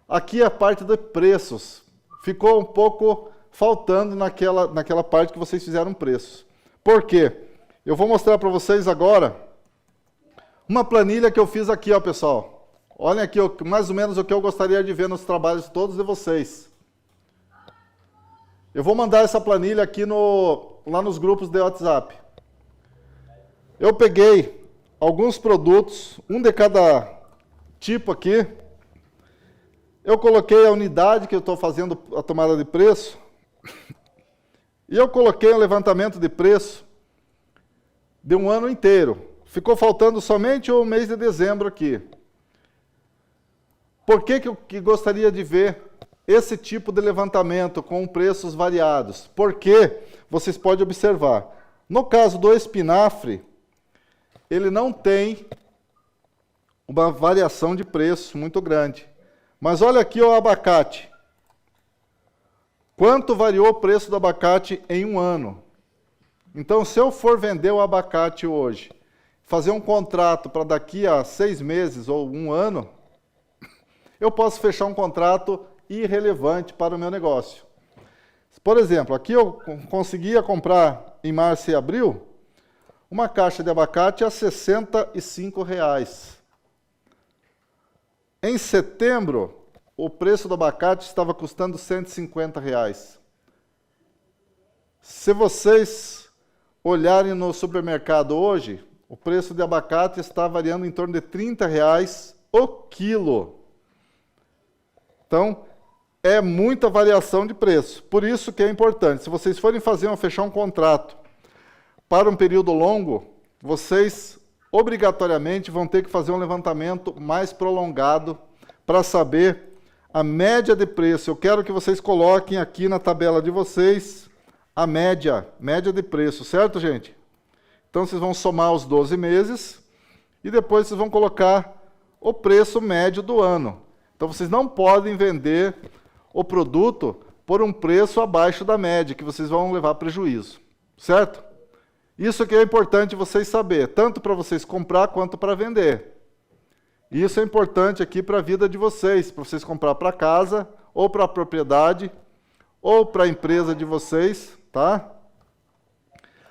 Aqui é a parte de preços. Ficou um pouco faltando naquela parte que vocês fizeram preços. Por quê? Eu vou mostrar para vocês agora uma planilha que eu fiz aqui, ó, pessoal. Olhem aqui mais ou menos o que eu gostaria de ver nos trabalhos todos de vocês. Eu vou mandar essa planilha aqui lá nos grupos de WhatsApp. Eu peguei alguns produtos, um de cada tipo aqui. Eu coloquei a unidade que eu estou fazendo a tomada de preço. E eu coloquei um levantamento de preço de um ano inteiro. Ficou faltando somente o mês de dezembro aqui. Por que eu gostaria de ver esse tipo de levantamento com preços variados? Porque vocês podem observar, no caso do espinafre, ele não tem uma variação de preço muito grande. Mas olha aqui o abacate. Quanto variou o preço do abacate em um ano? Então, se eu for vender o abacate hoje, fazer um contrato para daqui a 6 meses ou um ano, eu posso fechar um contrato irrelevante para o meu negócio. Por exemplo, aqui eu conseguia comprar em março e abril uma caixa de abacate a R$ 65. Em setembro, o preço do abacate estava custando R$ 150. Se vocês olharem no supermercado hoje, o preço de abacate está variando em torno de R$ 30 o quilo. Então, é muita variação de preço. Por isso que é importante, se vocês forem fechar um contrato para um período longo, vocês obrigatoriamente vão ter que fazer um levantamento mais prolongado para saber a média de preço. Eu quero que vocês coloquem aqui na tabela de vocês a média de preço, certo, gente? Então, vocês vão somar os 12 meses e depois vocês vão colocar o preço médio do ano. Então, vocês não podem vender o produto por um preço abaixo da média, que vocês vão levar prejuízo, certo? Isso que é importante vocês saber, tanto para vocês comprar quanto para vender. Isso é importante aqui para a vida de vocês, para vocês comprar para casa, ou para a propriedade, ou para a empresa de vocês, tá?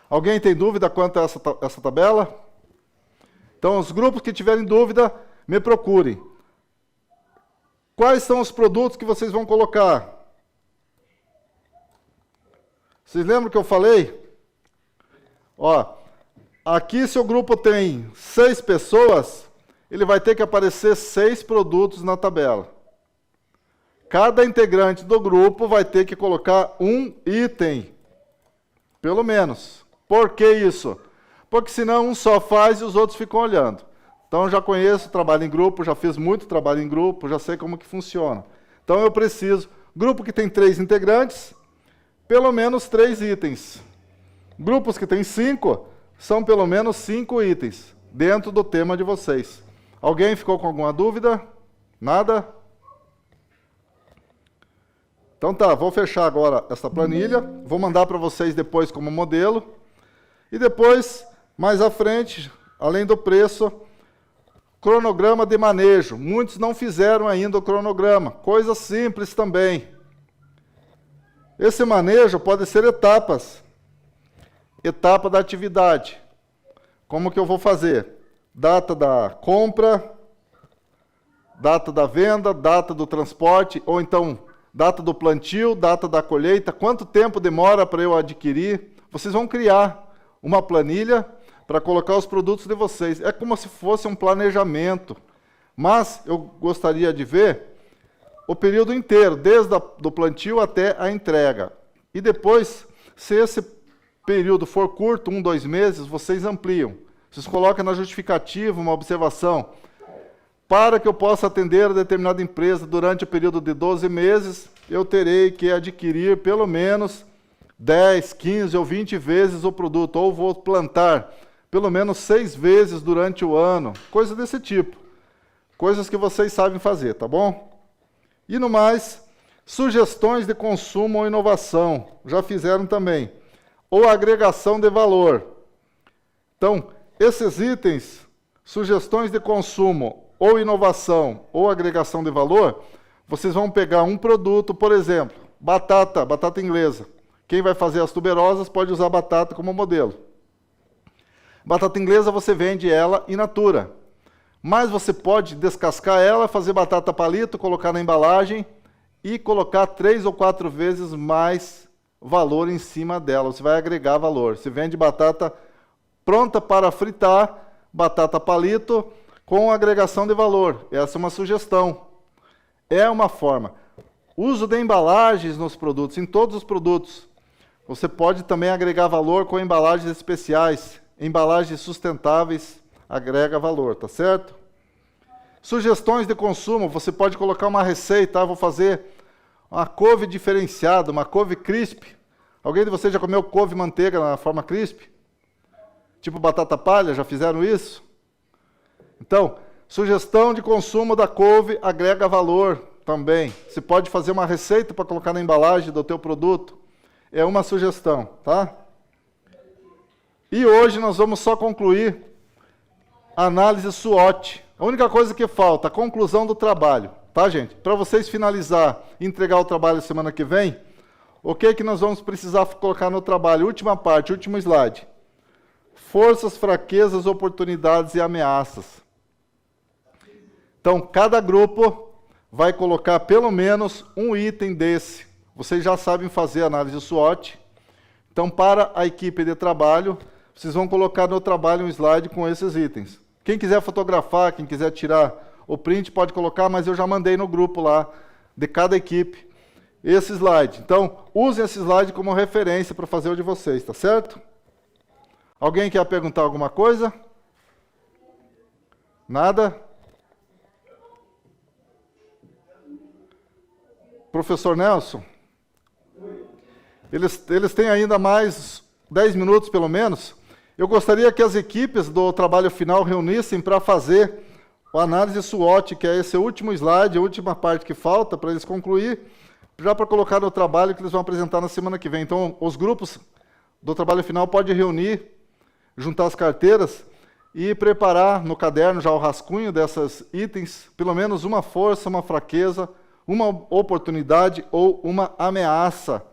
Alguém tem dúvida quanto a essa tabela? Então, os grupos que tiverem dúvida, me procurem. Quais são os produtos que vocês vão colocar? Vocês lembram que eu falei? Ó, aqui se o grupo tem 6 pessoas, ele vai ter que aparecer 6 produtos na tabela. Cada integrante do grupo vai ter que colocar um item, pelo menos. Por que isso? Porque senão um só faz e os outros ficam olhando. Então, já conheço trabalho em grupo, já fiz muito trabalho em grupo, já sei como que funciona. Então, eu preciso, grupo que tem 3 integrantes, pelo menos 3 itens. Grupos que tem 5, são pelo menos 5 itens, dentro do tema de vocês. Alguém ficou com alguma dúvida? Nada? Então tá, vou fechar agora essa planilha, vou mandar para vocês depois como modelo. E depois, mais à frente, além do preço, cronograma de manejo. Muitos não fizeram ainda o cronograma, coisa simples também. Esse manejo pode ser etapas. Etapa da atividade. Como que eu vou fazer? Data da compra, data da venda, data do transporte, ou então data do plantio, data da colheita, quanto tempo demora para eu adquirir. Vocês vão criar uma planilha para colocar os produtos de vocês. É como se fosse um planejamento, mas eu gostaria de ver o período inteiro, desde do plantio até a entrega. E depois, se esse período for curto, 1, 2 meses, vocês ampliam. Vocês colocam na justificativa uma observação. Para que eu possa atender a determinada empresa durante o período de 12 meses, eu terei que adquirir pelo menos 10, 15 ou 20 vezes o produto, ou vou plantar pelo menos 6 vezes durante o ano, coisas desse tipo. Coisas que vocês sabem fazer, tá bom? E no mais, sugestões de consumo ou inovação, já fizeram também. Ou agregação de valor. Então, esses itens, sugestões de consumo, ou inovação, ou agregação de valor, vocês vão pegar um produto, por exemplo, batata inglesa. Quem vai fazer as tuberosas pode usar batata como modelo. Batata inglesa você vende ela in natura. Mas você pode descascar ela, fazer batata palito, colocar na embalagem e colocar 3 ou 4 vezes mais valor em cima dela. Você vai agregar valor. Você vende batata pronta para fritar, batata palito com agregação de valor. Essa é uma sugestão. É uma forma. Uso de embalagens nos produtos, em todos os produtos. Você pode também agregar valor com embalagens especiais. Embalagens sustentáveis agrega valor, tá certo? Sugestões de consumo, você pode colocar uma receita, vou fazer uma couve diferenciada, uma couve crisp. Alguém de vocês já comeu couve manteiga na forma crisp? Tipo batata palha, já fizeram isso? Então, sugestão de consumo da couve agrega valor também. Você pode fazer uma receita para colocar na embalagem do teu produto. É uma sugestão, tá? E hoje nós vamos só concluir a análise SWOT. A única coisa que falta, a conclusão do trabalho, tá, gente? Para vocês finalizar e entregar o trabalho semana que vem, o que que nós vamos precisar colocar no trabalho? Última parte, último slide. Forças, fraquezas, oportunidades e ameaças. Então, cada grupo vai colocar pelo menos um item desse. Vocês já sabem fazer análise SWOT. Então, para a equipe de trabalho, vocês vão colocar no trabalho um slide com esses itens. Quem quiser fotografar, quem quiser tirar o print, pode colocar, mas eu já mandei no grupo lá de cada equipe esse slide. Então, usem esse slide como referência para fazer o de vocês, tá certo? Alguém quer perguntar alguma coisa? Nada? Professor Nelson? Eles têm ainda mais 10 minutos, pelo menos. Eu gostaria que as equipes do trabalho final reunissem para fazer a análise SWOT, que é esse último slide, a última parte que falta, para eles concluir, já para colocar no trabalho que eles vão apresentar na semana que vem. Então, os grupos do trabalho final podem reunir juntar as carteiras e preparar no caderno já o rascunho desses itens, pelo menos uma força, uma fraqueza, uma oportunidade ou uma ameaça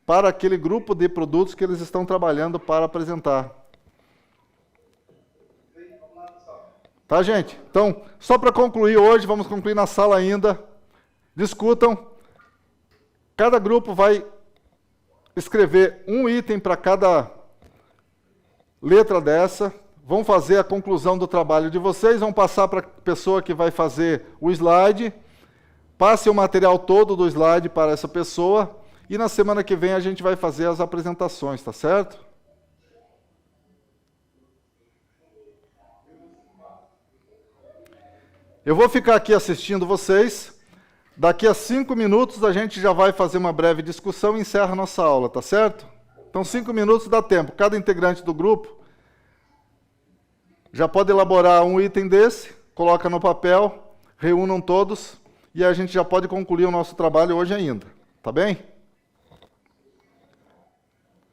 para aquele grupo de produtos que eles estão trabalhando para apresentar. Tá, gente? Então, só para concluir hoje, vamos concluir na sala ainda. Discutam. Cada grupo vai escrever um item para cada letra dessa. Vão fazer a conclusão do trabalho de vocês, vão passar para a pessoa que vai fazer o slide. Passe o material todo do slide para essa pessoa. E na semana que vem a gente vai fazer as apresentações, tá certo? Eu vou ficar aqui assistindo vocês. Daqui a 5 minutos a gente já vai fazer uma breve discussão e encerra a nossa aula, tá certo? Então 5 minutos dá tempo. Cada integrante do grupo já pode elaborar um item desse, coloca no papel, reúnam todos e a gente já pode concluir o nosso trabalho hoje ainda, tá bem?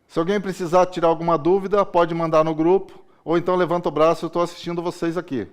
Se alguém precisar tirar alguma dúvida, pode mandar no grupo, ou então levanta o braço, eu estou assistindo vocês aqui.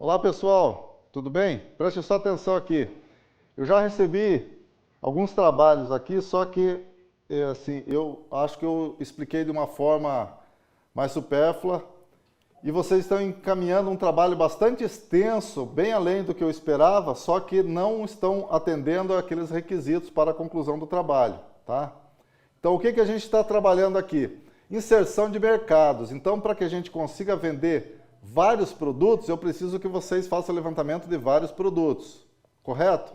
Olá pessoal, tudo bem? Preste só atenção aqui. Eu já recebi alguns trabalhos aqui, só que assim, eu acho que eu expliquei de uma forma mais supérflua e vocês estão encaminhando um trabalho bastante extenso, bem além do que eu esperava, só que não estão atendendo aqueles requisitos para a conclusão do trabalho, tá? Então o que a gente está trabalhando aqui? Inserção de mercados. Então, para que a gente consiga vender vários produtos, eu preciso que vocês façam o levantamento de vários produtos, correto?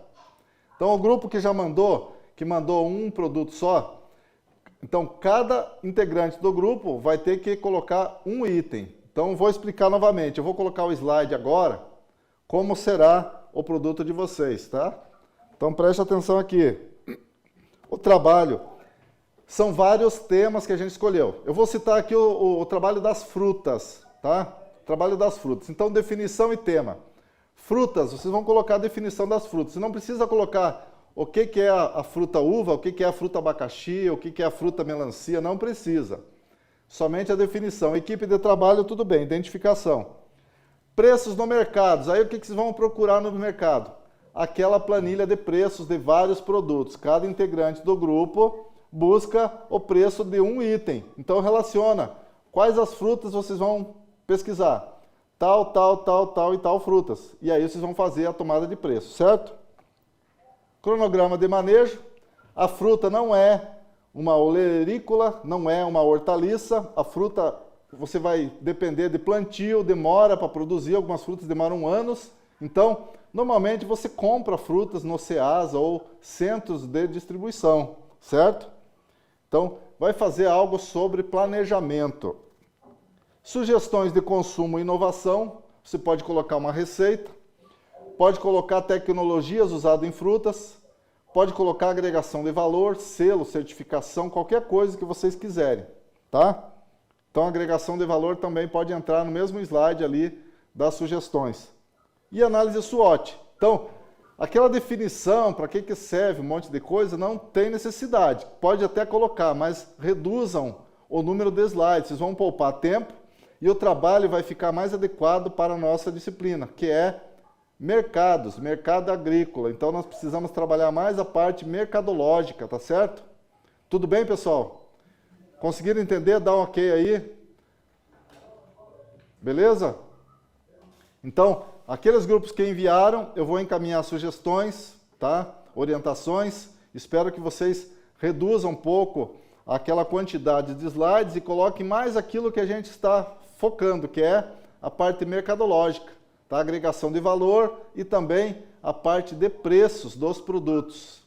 Então, o grupo que já mandou, que mandou um produto só, então cada integrante do grupo vai ter que colocar um item. Então, vou explicar novamente, eu vou colocar o slide agora, como será o produto de vocês, tá? Então, preste atenção aqui. O trabalho, são vários temas que a gente escolheu. Eu vou citar aqui o trabalho das frutas, tá? Trabalho das frutas. Então, definição e tema. Frutas, vocês vão colocar a definição das frutas. Você não precisa colocar o que é a fruta uva, o que é a fruta abacaxi, o que é a fruta melancia, não precisa. Somente a definição. Equipe de trabalho, tudo bem, identificação. Preços no mercado. Aí o que vocês vão procurar no mercado? aquela planilha de preços de vários produtos. Cada integrante do grupo busca o preço de um item. Então relaciona quais as frutas vocês vão pesquisar. Tal e tal frutas. E aí vocês vão fazer a tomada de preço, certo? Cronograma de manejo. A fruta não é uma olerícola, não é uma hortaliça. A fruta, você vai depender de plantio, demora para produzir. Algumas frutas demoram anos. Então, normalmente você compra frutas no Ceasa ou centros de distribuição, certo? Então, vai fazer algo sobre planejamento. Sugestões de consumo e inovação. Você pode colocar uma receita. Pode colocar tecnologias usadas em frutas. Pode colocar agregação de valor, selo, certificação, qualquer coisa que vocês quiserem, tá? Então, agregação de valor também pode entrar no mesmo slide ali das sugestões. E análise SWOT. Então, aquela definição, para que serve um monte de coisa, não tem necessidade. Pode até colocar, mas reduzam o número de slides. Vocês vão poupar tempo e o trabalho vai ficar mais adequado para a nossa disciplina, que é mercados, mercado agrícola. Então, nós precisamos trabalhar mais a parte mercadológica, tá certo? Tudo bem, pessoal? Conseguiram entender? Dá um ok aí. Beleza? Então, aqueles grupos que enviaram, eu vou encaminhar sugestões, tá? Orientações. Espero que vocês reduzam um pouco aquela quantidade de slides e coloquem mais aquilo que a gente está focando, que é a parte mercadológica, tá? Agregação de valor e também a parte de preços dos produtos.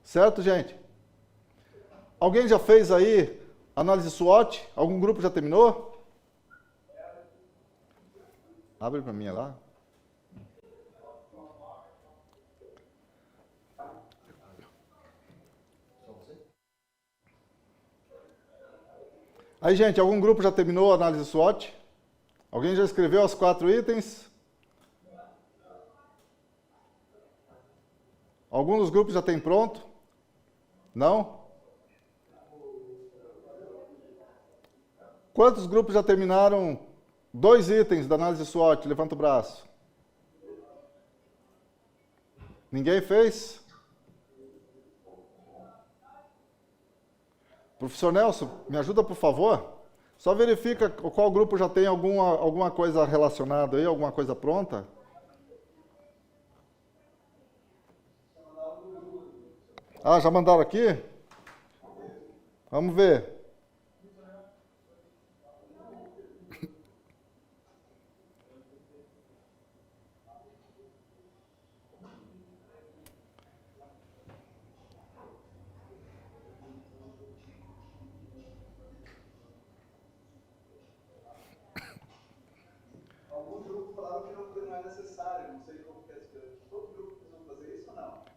Certo, gente? Alguém já fez aí análise SWOT? Algum grupo já terminou? Abre para mim lá. Aí, gente, algum grupo já terminou a análise SWOT? Alguém já escreveu os 4 itens? Algum dos grupos já tem pronto? Não? Quantos grupos já terminaram 2 itens da análise SWOT? Levanta o braço. Ninguém fez? Professor Nelson, me ajuda, por favor? Só verifica qual grupo já tem alguma coisa relacionada aí, alguma coisa pronta. Ah, já mandaram aqui? Vamos ver.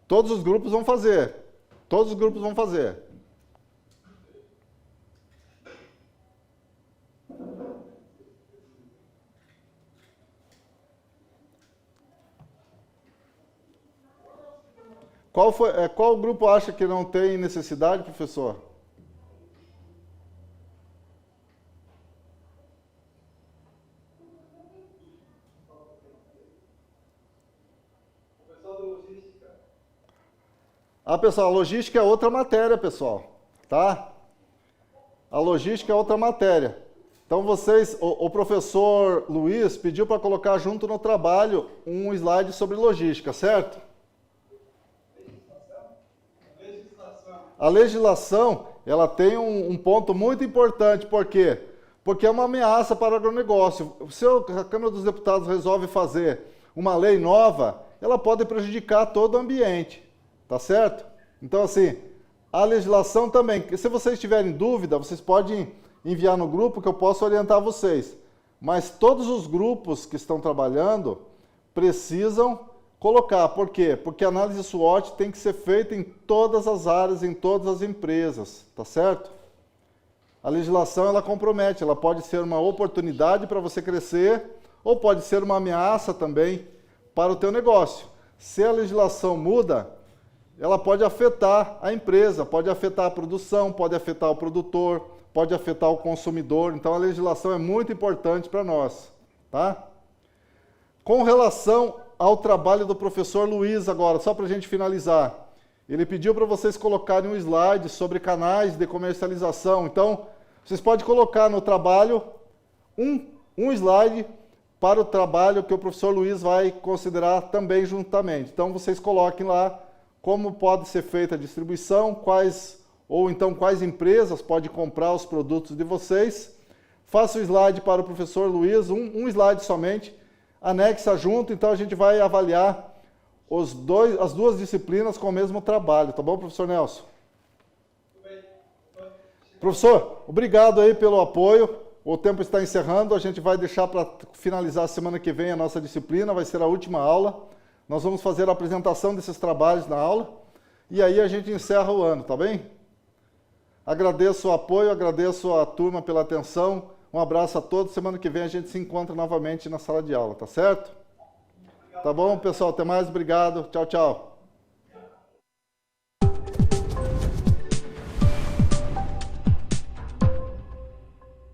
Todos os grupos vão fazer. Todos os grupos vão fazer. Qual grupo acha que não tem necessidade, professor? Ah, pessoal, a logística é outra matéria, pessoal, tá? A logística é outra matéria. Então vocês, o professor Luiz pediu para colocar junto no trabalho um slide sobre logística, certo? A legislação, ela tem um ponto muito importante, por quê? Porque é uma ameaça para o agronegócio. Se a Câmara dos Deputados resolve fazer uma lei nova, ela pode prejudicar todo o ambiente. Tá certo? Então, assim, a legislação também. Se vocês tiverem dúvida, vocês podem enviar no grupo que eu posso orientar vocês. Mas todos os grupos que estão trabalhando precisam colocar. Por quê? Porque a análise SWOT tem que ser feita em todas as áreas, em todas as empresas. Tá certo? A legislação, ela compromete. Ela pode ser uma oportunidade para você crescer ou pode ser uma ameaça também para o teu negócio. Se a legislação muda, ela pode afetar a empresa, pode afetar a produção, pode afetar o produtor, pode afetar o consumidor. Então, a legislação é muito importante para nós, tá? Com relação ao trabalho do professor Luiz agora, só para a gente finalizar. Ele pediu para vocês colocarem um slide sobre canais de comercialização. Então, vocês podem colocar no trabalho um slide para o trabalho que o professor Luiz vai considerar também juntamente. Então, vocês coloquem lá como pode ser feita a distribuição, quais empresas podem comprar os produtos de vocês. Faça o slide para o professor Luiz, um slide somente, anexa junto, então a gente vai avaliar as duas disciplinas com o mesmo trabalho, tá bom, professor Nelson? Professor, obrigado aí pelo apoio. O tempo está encerrando, a gente vai deixar para finalizar semana que vem a nossa disciplina, vai ser a última aula. Nós vamos fazer a apresentação desses trabalhos na aula e aí a gente encerra o ano, tá bem? Agradeço o apoio, agradeço a turma pela atenção. Um abraço a todos. Semana que vem a gente se encontra novamente na sala de aula, tá certo? Tá bom, pessoal? Até mais. Obrigado. Tchau, tchau.